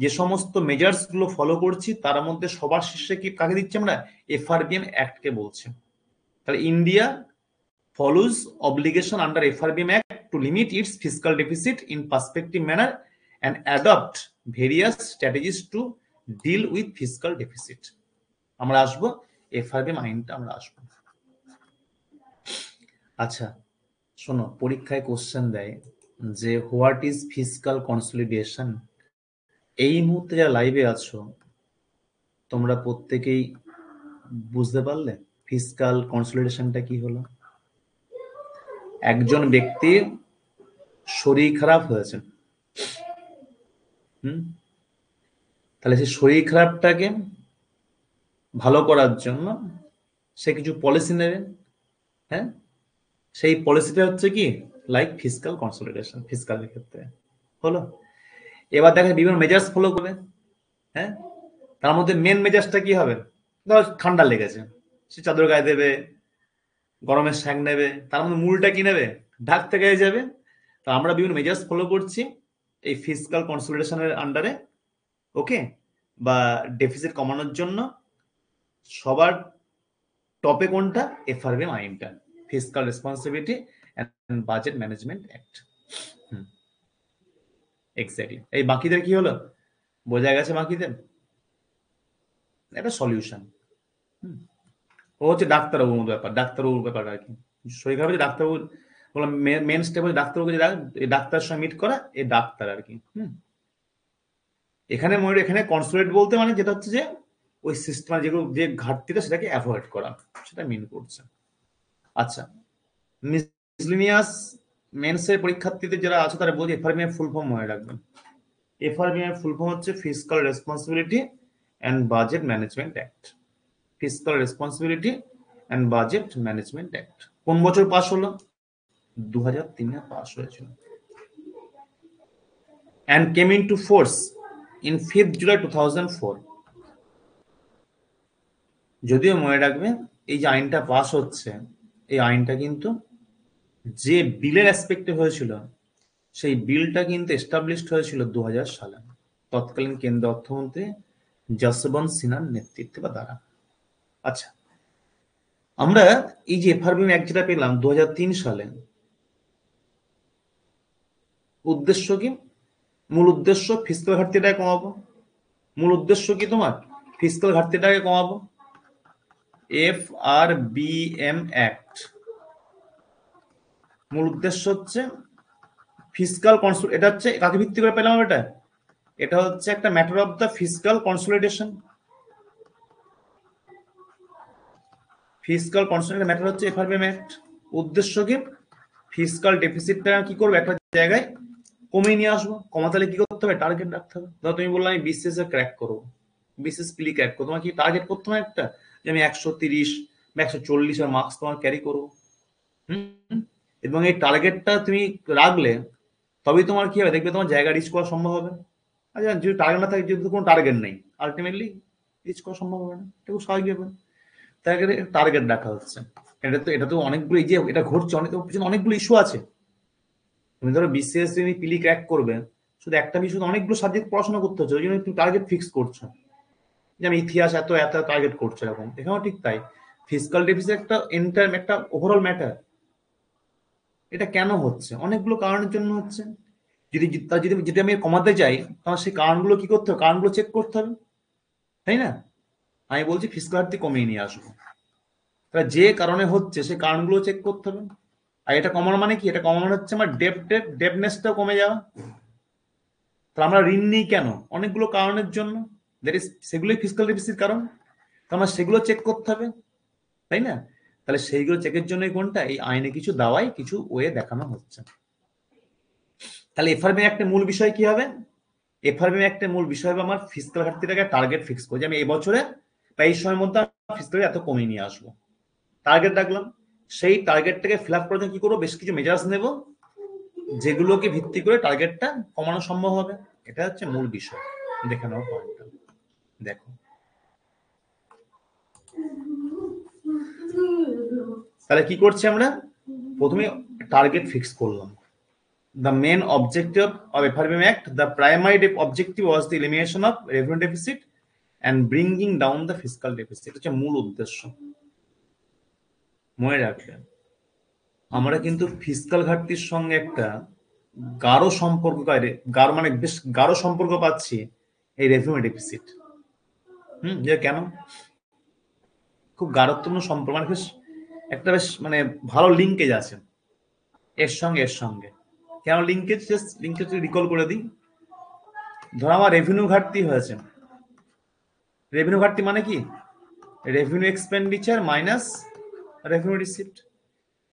যে সমস্ত মেজার্স গুলো ফলো করছি তার মধ্যে সবার শীর্ষে কি কাকে দিচ্ছি আমরা? এফআরবিএম অ্যাক্ট কে বলছি। তাহলে India follows obligation under FRBM Act to limit its fiscal deficit in perspective manner and adopt various strategies to deal with fiscal deficit. আমরা আসবো এফআরবিএম আইনটা আমরা আসবো। আচ্ছা শোনো, পরীক্ষায় কোশ্চেন দেয় যে হোয়াট ইজ ফিসকাল কনসলিডেশন। এই মুহূর্তে যারা লাইভে আছো তোমরা প্রত্যেকেই বুঝতে পারলে ফিসকাল কনসলিডেশনটা কি হলো? একজন ব্যক্তির শরীর খারাপ হয়েছে, তাহলে সেই শরীর খারাপটাকে ভালো করার জন্য সে কিছু পলিসি নেবে। হ্যাঁ, সেই পলিসিটা হচ্ছে কি লাইক ফিসকাল কনসলিডেশন, ফিসকালের ক্ষেত্রে হলো। এবার দেখে বিভিন্ন মেজার্স ফলো করবে। হ্যাঁ, তার মধ্যে মেন মেজার্সটা কি হবে? ধরো ঠান্ডা লেগেছে, সে চাদর গায়ে দেবে, গরমের শ্যাক নেবে, তার মধ্যে মূলটা কি নেবে? ঢাক থেকে যাবে। তা আমরা বিভিন্ন মেজার্স ফলো করছি এই ফিসকাল কনসলিডেশনের আন্ডারে, ওকে, বা ডেফিসিট কমানোর জন্য। সবার টপে কোনটা? এফআরবিএম আইনটা, fiscal responsibility and budget management act. Exactly. এই বাকিদের কি হলো বোঝা গেছে? বাকিদের একটা সলিউশন। ও হচ্ছে ডাক্তারবাবুর মতো ব্যাপার, ডাক্তারবাবুর ব্যাপার আর কি। শরীর খারাপ হচ্ছে ডাক্তারবাবু, বললাম মেন স্টেপ হচ্ছে ডাক্তারবাবুকে ডাক্তারের সঙ্গে মিট করা, এই ডাক্তার আর কি। এখানে মনে, এখানে কনসোলেট বলতে মানে যেটা হচ্ছে যে ওই সিস্টেম যেগুলো যে ঘাটতিটা সেটাকে অ্যাভয়েড করা, সেটা মিন করছে। আচ্ছা, মিসলিনিয়াস মেন্সের পরীক্ষার্থীদের যারা আছে তারা বলছে এফআরবিএম ফুল ফর্ম মনে রাখবেন। এফআরবিএম ফুল ফর্ম হচ্ছে fiscal responsibility and budget management act. Fiscal responsibility and budget management act কোন বছর পাস হলো? 2003-এ পাস হয়েছিল। and came into force in 5th July 2004। যদিও মনে রাখবে এই যে আইনটা পাস হচ্ছে, এই আইনটা কিন্তু যে বিলের অ্যাসপেক্টে হয়েছিল সেই বিলটা কিন্তু এস্টাবলিশড হয়েছিল 2000 সালে তৎকালীন কেন্দ্র অর্থমন্ত্রী যশবন্ত সিনহার নেতৃত্বে বা দ্বারা। আচ্ছা, আমরা এই যে এফআরবিএম অ্যাক্ট যেটা পেলাম 2003 সালে, উদ্দেশ্য কি? মূল উদ্দেশ্য ফিসকাল ঘাটতিটাকে কমাবো। মূল উদ্দেশ্য কি তোমার? ফিসকাল ঘাটতিটাকে কমাবো। এফআরবিএম অ্যাক্ট মূল উদ্দেশ্য হচ্ছে ফিসকাল কনসোল, এটা হচ্ছে কাকে ভিত্তি করে পেলাম এটা? এটা হচ্ছে একটা matter of the fiscal consolidation. Fiscal consolidation matter হচ্ছে এফআরবিএম অ্যাক্ট। উদ্দেশ্য কি? ফিসকাল ডেফিসিটটা কি করবো? একটা জায়গায় কমিয়ে নিয়ে আসবো। কমাতে হলে কি করতে হবে? টার্গেট রাখতে হবে। ধরো তুমি বললাম আমি বিসিএস এ ক্র্যাক করবো, বিসিএস পিলি ক্র্যাক করবো, তোমার কি টার্গেট করতে হবে একটা যে আমি 130 বা 140 এর মার্কস তোমার ক্যারি করবো। এবং এই টার্গেটটা তুমি রাখলে তবেই তোমার কি হবে, দেখবে তোমার জায়গা রিচ করা সম্ভব হবে। আচ্ছা, যদি টার্গেট না থাকে, যদি কোনো টার্গেট নেই, আলটিমেটলি রিচ করা সম্ভব হবে না, এটা খুব স্বাভাবিক ব্যাপার। তাই টার্গেট রাখা হচ্ছে। এটা তো অনেকগুলো, এই যে এটা ঘটছে অনেক পিছনে অনেকগুলো ইস্যু আছে। তুমি ধরো বিসিএস তুমি পিলি ক্র্যাক করবে, শুধু একটা বিষয় অনেকগুলো সাবজেক্ট পড়াশোনা করতে হচ্ছে, ওই জন্য তুমি টার্গেট ফিক্স করছো যে আমি ইতিহাস এত এত টার্গেট করছো এরকম। এখানেও ঠিক তাই, ফিসকাল ডেফিসিট একটা এন্টার একটা ওভারঅল ম্যাটার। এটা কেন হচ্ছে? অনেকগুলো কারণের জন্য হচ্ছে। যদি যদি যদি আমি কমাতে চাই তাহলে সেই কারণগুলো কি করতে হবে? কারণগুলো চেক করতে হবে, তাই না? আমি বলছি ফিসকাল ঘাটতি কমিয়ে নিয়ে আসবো, তাহলে যে কারণে হচ্ছে সেই কারণগুলো চেক করতে হবে। আর এটা কমানো মানে কি? এটা কমানো হচ্ছে আমার ডেবনেসটাও কমে যাওয়া। তাহলে আমরা ঋণ নিই কেন? অনেকগুলো কারণের জন্য, দ্যাট ইজ সেগুলোই ফিসকাল ডেফিসিট কারণ। তো আমার সেগুলো চেক করতে হবে, তাই না? তাহলে সেইগুলো চেকের জন্যই কোনটা? এই আইনে কিছু দাওয়াই কিছু ওয়ে দেখানো হচ্ছে। তাহলে এফআরবিএম একটা মূল বিষয় কি হবে? এফআরবিএম একটা মূল বিষয় হবে আমার ফিসকাল ঘাটতিটাকে টার্গেট ফিক্স করে, যে আমি এই বছরে বা এই সময়ের মধ্যে ফিসকাল এত কমিয়ে নিয়ে আসবো। টার্গেট রাখলাম, সেই টার্গেটটাকে ফিল আপ করার জন্য কি করবো? বেশ কিছু মেজার্স নেব যেগুলোকে ভিত্তি করে টার্গেটটা কমানো সম্ভব হবে। এটা হচ্ছে মূল বিষয়। দেখে নাও পয়েন্টটা, দেখো। তাহলে কি করছি আমরা? প্রথমে টার্গেট ফিক্স করলাম, the main objective of FRBM Act, the primary objective was the elimination of revenue deficit and bringing down the fiscal deficit. হচ্ছে মূল উদ্দেশ্য। মনে রাখবেন, আমরা কিন্তু ফিসকাল ঘাটতির সঙ্গে একটা গাঢ় সম্পর্ক, মানে বেশ গাঢ় সম্পর্ক পাচ্ছি এই রেভিনিউ ডেফিসিট। যে কেন খুব গাঢ়ত্বপূর্ণ সম্পর্ক, মানে একটা বেশ মানে ভালো লিঙ্কেজ আছে এর সঙ্গে। কেন লিঙ্কেজ রিকল করে দিই। ধরো আমার রেভিনিউ ঘাটতি হয়েছে, রেভিনিউ ঘাটতি মানে কি? Revenue expenditure minus revenue receipt.